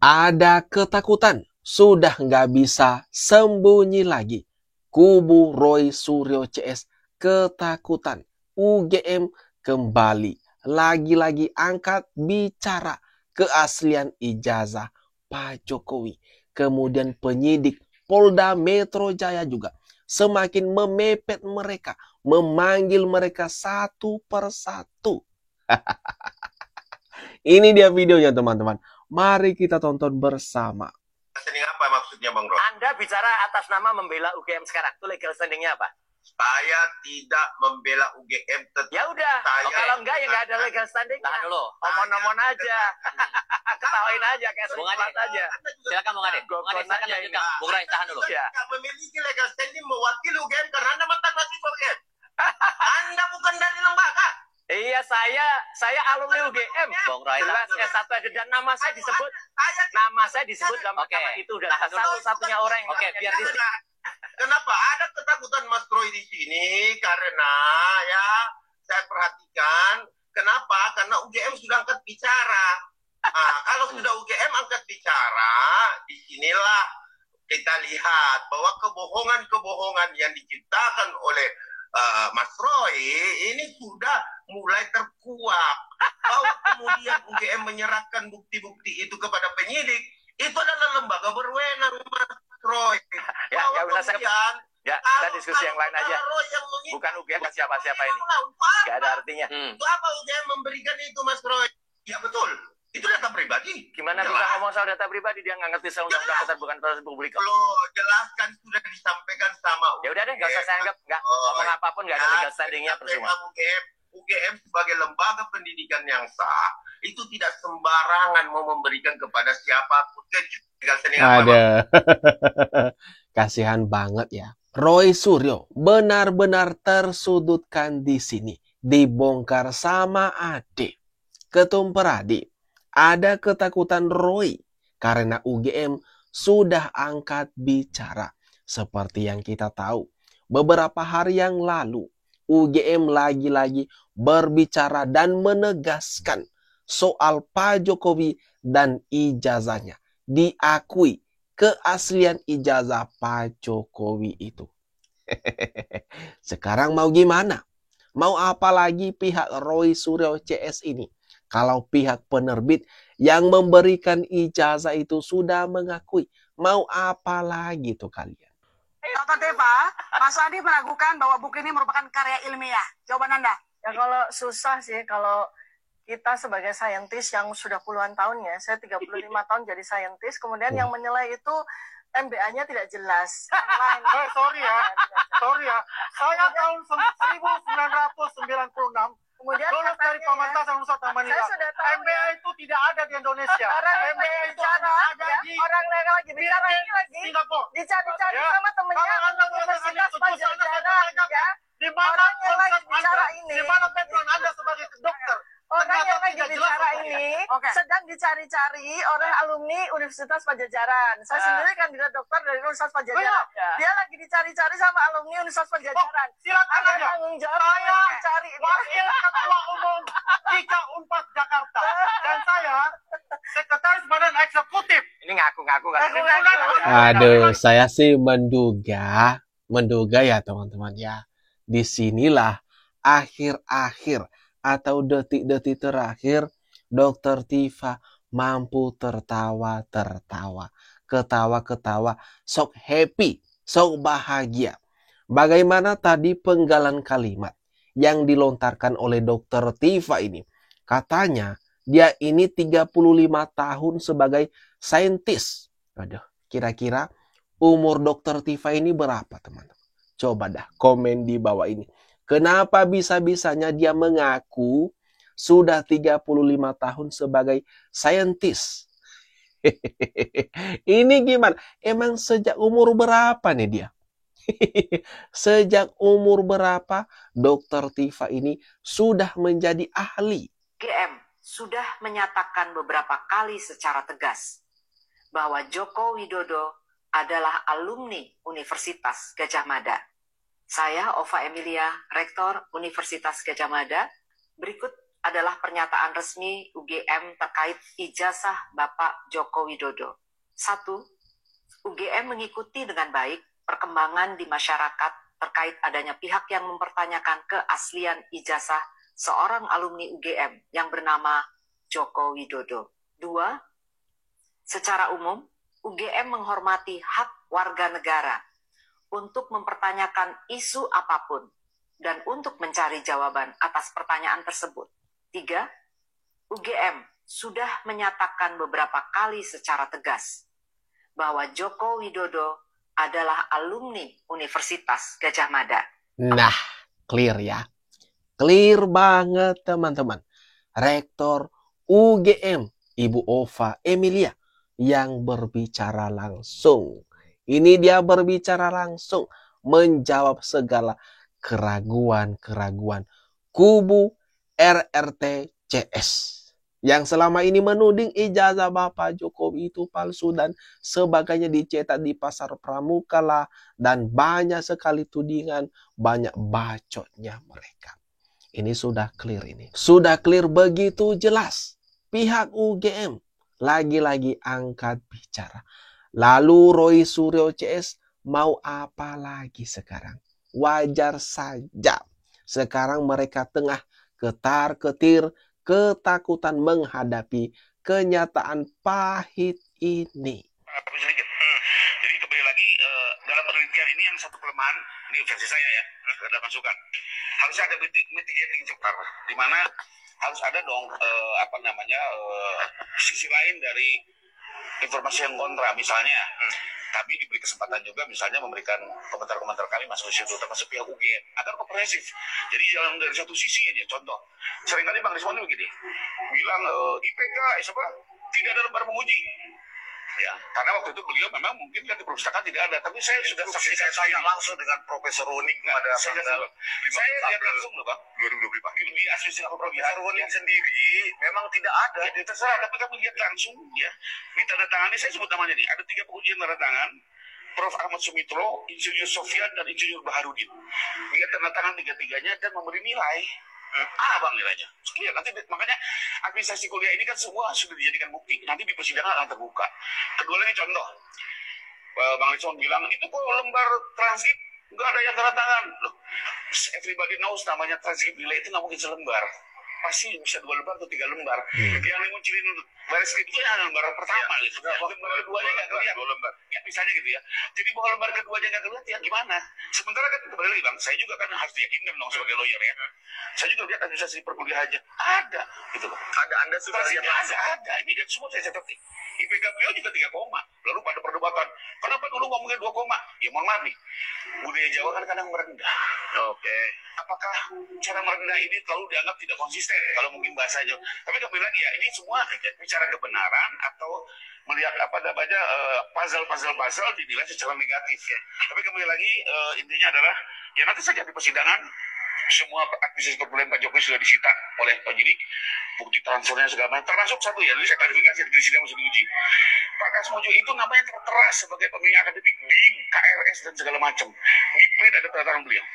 Ada ketakutan, sudah nggak bisa sembunyi lagi. Kubu Roy Suryo CS ketakutan. UGM kembali lagi-lagi angkat bicara keaslian ijazah Pak Jokowi. Kemudian penyidik Polda Metro Jaya juga semakin memepet mereka, memanggil mereka satu persatu. Ini dia videonya teman-teman. Mari kita tonton bersama. Standing apa maksudnya Bang Roy? Anda bicara atas nama membela UGM sekarang. Itu legal standingnya apa? Saya tidak membela UGM. Ya udah. Kalau enggak ya nggak ada legal standing. Tahan dulu. Omon-omon aja. Ketawain aja kayak seringat aja. Silakan Bung Ade. Bung Ade silakan lanjutkan. Bung Rai tahan dulu. Ya. Tidak memiliki legal standing mewakili UGM karena Anda mantan mahasiswa UGM. Anda bukan dari lembaga. Iya, saya alumni UGM. Bung Rai Jelas S1 aja dan nama saya disebut dalam mahkamah itu dan satu-satunya orang yang biar di sini. Kenapa ada ketakutan Mas Roy di sini? Karena ya saya perhatikan kenapa? Karena UGM sudah angkat bicara. Nah, kalau sudah UGM angkat bicara, disinilah kita lihat bahwa kebohongan-kebohongan yang diciptakan oleh Mas Roy ini sudah mulai terkuak. Bahwa kemudian UGM menyerahkan bukti-bukti itu kepada penyidik, itu adalah lembaga berwenang Mas Roy. Ya udah kita diskusi yang lain aja. Bukan UGM ke siapa-siapa ini. Gak ada artinya. Itu apa UGM memberikan itu Mas Roy? Ya betul. Itu data pribadi. Gimana bisa ngomong soal data pribadi? Dia nggak ngerti soal undang-undang keterbukaan proses publik. Loh, jelaskan sudah disampaikan sama UGM. Ya udah deh, nggak usah saya anggap ngomong apapun nggak ada legal standingnya percuma. UGM sebagai lembaga pendidikan yang sah itu tidak sembarangan mau memberikan kepada siapapun legal standing. Ada. Kasihan banget ya. Roy Suryo benar-benar tersudutkan di sini. Dibongkar sama adik. Ketum Peradi. Ada ketakutan Roy karena UGM sudah angkat bicara. Seperti yang kita tahu, beberapa hari yang lalu UGM lagi-lagi berbicara dan menegaskan soal Pak Jokowi dan ijazahnya. Diakui keaslian ijazah Pak Jokowi itu. Sekarang mau gimana? Mau apa lagi pihak Roy Suryo CS ini? Kalau pihak penerbit yang memberikan ijazah itu sudah mengakui, mau apa lagi tuh kalian? Dr. Teva, Mas Adi meragukan bahwa buku ini merupakan karya ilmiah. Jawaban Anda? Ya kalau susah sih, kalau kita sebagai saintis yang sudah puluhan tahun ya, saya 35 tahun jadi saintis, kemudian yang menilai itu MBA-nya tidak jelas. Sorry ya, saya tahun 1996 kemudian lulus dari pementasan Nusa Tenggara. Saya sudah tahu MBA itu tidak ada di Indonesia. Orang MBA itu bicara, ada di orang yang lagi bicara ini lagi Singapura. dicari-cari Ya. sama temennya Kalau Anda Universitas itu, Pajajaran ya. Di mana Orang yang lagi konsep bicara Anda, ini. di mana background Anda sebagai dokter? Orang Ternyata yang lagi tidak jelas bicara untuk ini Oke. sedang dicari-cari oleh alumni Universitas Pajajaran. Saya sendiri kandidat dokter dari Universitas Pajajaran. Dia lagi dicari-cari sama alumni Universitas Pajajaran. Silakan Ada aja. tanggung jawab Saya dicari. Wakil Ketua Umum IKA Unpad Jakarta dan saya Sekretaris Badan Eksekutif. Ini ngaku-ngaku kan? Aduh, saya sih menduga ya teman-teman ya. Disinilah akhir-akhir atau detik-detik terakhir Dr. Tifa mampu tertawa-tertawa. Ketawa-ketawa, sok happy, sok bahagia. Bagaimana tadi penggalan kalimat yang dilontarkan oleh Dr. Tifa ini? Katanya dia ini 35 tahun sebagai saintis. Aduh, kira-kira umur Dr. Tifa ini berapa teman-teman? Coba dah komen di bawah ini. Kenapa bisa-bisanya dia mengaku sudah 35 tahun sebagai saintis? Ini gimana? Emang sejak umur berapa nih dia? Sejak umur berapa Dr. Tifa ini sudah menjadi ahli? UGM sudah menyatakan beberapa kali secara tegas bahwa Joko Widodo adalah alumni Universitas Gadjah Mada. Saya, Ova Emilia, Rektor Universitas Gadjah Mada. Berikut adalah pernyataan resmi UGM terkait ijazah Bapak Joko Widodo. 1. UGM mengikuti dengan baik perkembangan di masyarakat terkait adanya pihak yang mempertanyakan keaslian ijazah seorang alumni UGM yang bernama Joko Widodo. 2. Secara umum, UGM menghormati hak warga negara untuk mempertanyakan isu apapun dan untuk mencari jawaban atas pertanyaan tersebut. 3. UGM sudah menyatakan beberapa kali secara tegas bahwa Joko Widodo adalah alumni Universitas Gadjah Mada. Nah, clear ya. Clear banget teman-teman. Rektor UGM, Ibu Ova Emilia, yang berbicara langsung. Ini dia berbicara langsung, menjawab segala keraguan-keraguan kubu RRT CS yang selama ini menuding ijazah Bapak Jokowi itu palsu dan sebagainya, dicetak di pasar pramuka lah, dan banyak sekali tudingan, banyak bacotnya mereka. Ini sudah clear ini. Sudah clear begitu jelas. Pihak UGM lagi-lagi angkat bicara. Lalu Roy Suryo CS mau apa lagi sekarang? Wajar saja. Sekarang mereka tengah ketar-ketir, ketakutan menghadapi kenyataan pahit ini. Jadi kembali lagi dalam penelitian ini yang satu kelemahan, ini versi saya ya, ada masukan. Harusnya ada mitigating factor, di mana harus ada dong sisi lain dari informasi yang kontra, misalnya kami diberi kesempatan juga misalnya memberikan komentar-komentar kami masuk ke situ, termasuk pihak UGM agar komprehensif. Jadi jangan dari satu sisi aja. Contoh, seringkali Bang Rismon begini bilang IPK tidak ada lembar menguji. Ya, karena waktu itu beliau memang mungkin kan di perpustakaan tidak ada, tapi saya sudah saksikan, saya langsung dengan Profesor Ronik pada saya lihat langsung loh Bang, 2025 di asosiasi Profesor Ronik sendiri memang tidak ada, ya, terserah, tapi kami lihat langsung ya, ini tanda tangannya, saya sebut namanya nih, ada 3 pengujian tanda tangan, Prof. Ahmad Sumitro, Insinyur Sofyan, dan Insinyur Baharudin. Lihat tanda tangan 3-tiganya dan memberi nilai. Bang nilainya. Ya, nanti makanya administrasi kuliah ini kan semua sudah dijadikan bukti. Nanti di persidangan akan terbuka. Kedua lagi contoh, Bang Rizwan bilang itu kok lembar transkrip nggak ada yang tanda tangan. Loh, everybody knows namanya transkrip nilai itu nggak mungkin selembar. Pasti bisa 2 lembar atau 3 lembar. Yang nguncilin baris skrip itu yang lembar pertama gitu. Lembar keduanya nggak kelihatan. 2 lembar. Ya misalnya gitu ya. Jadi bahwa lembar keduanya nggak kelihatan, ya gimana? Sementara kan kembali lagi Bang, saya juga kan harus diyakinkan dong sebagai lawyer ya. Saya juga lihat administrasi perkuliahan aja ada gitu loh. Ada, Anda sudah lihat? Ada. Ini kan semua saya catat nih. IPK beliau juga 3 koma. Lalu pada perdebatan, kenapa dulu ngomongnya 2 koma? Ya mohon maaf nih, budaya Jawa kan kadang merendah. Oke. Apakah cara merendah ini terlalu dianggap tidak konsisten? Kalau mungkin bahasanya. Tapi kembali lagi ya, ini semua bicara kebenaran atau melihat puzzle dinilai secara negatif ya. Tapi kembali lagi intinya adalah ya nanti saja di persidangan semua administrasi perkuliahan Pak Jokowi sudah disita oleh penyidik, bukti transfernya segala macam, termasuk satu ya, ini saya klarifikasi di sidang masih diuji. Pak Kasmojo itu namanya tertera sebagai pemilih akademik di KRS dan segala macam. Di print ada tanda beliau.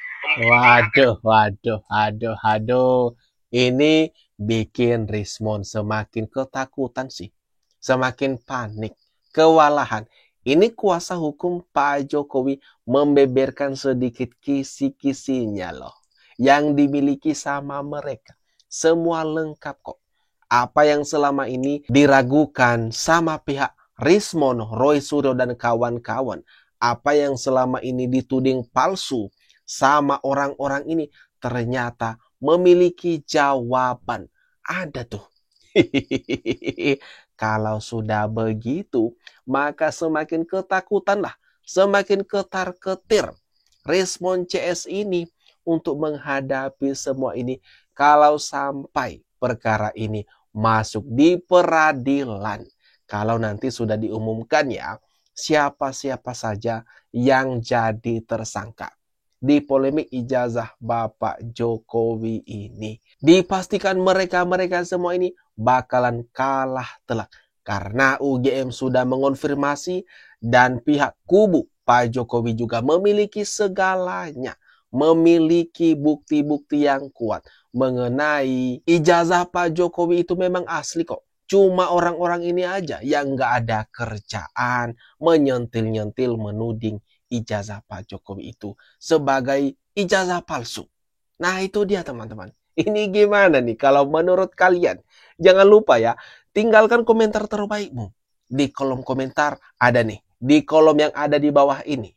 Waduh. Ini bikin Rismon semakin ketakutan sih. Semakin panik, kewalahan. Ini kuasa hukum Pak Jokowi membeberkan sedikit kisi-kisinya loh. Yang dimiliki sama mereka. Semua lengkap kok. Apa yang selama ini diragukan sama pihak Rismon, Roy Suryo, dan kawan-kawan. Apa yang selama ini dituding palsu sama orang-orang ini ternyata memiliki jawaban. Ada tuh. Kalau sudah begitu, maka semakin ketakutanlah, semakin ketar-ketir Rismon CS ini untuk menghadapi semua ini kalau sampai perkara ini masuk di peradilan. Kalau nanti sudah diumumkan ya, siapa-siapa saja yang jadi tersangka di polemik ijazah Bapak Jokowi ini. Dipastikan mereka-mereka semua ini bakalan kalah telak. Karena UGM sudah mengonfirmasi dan pihak kubu Pak Jokowi juga memiliki segalanya. Memiliki bukti-bukti yang kuat. mengenai ijazah Pak Jokowi itu memang asli kok. Cuma orang-orang ini aja yang nggak ada kerjaan, menyentil-nyentil, menuding ijazah Pak Jokowi itu sebagai ijazah palsu. Nah itu dia teman-teman. Ini gimana nih kalau menurut kalian? Jangan lupa ya, tinggalkan komentar terbaikmu. Di kolom komentar ada nih, di kolom yang ada di bawah ini.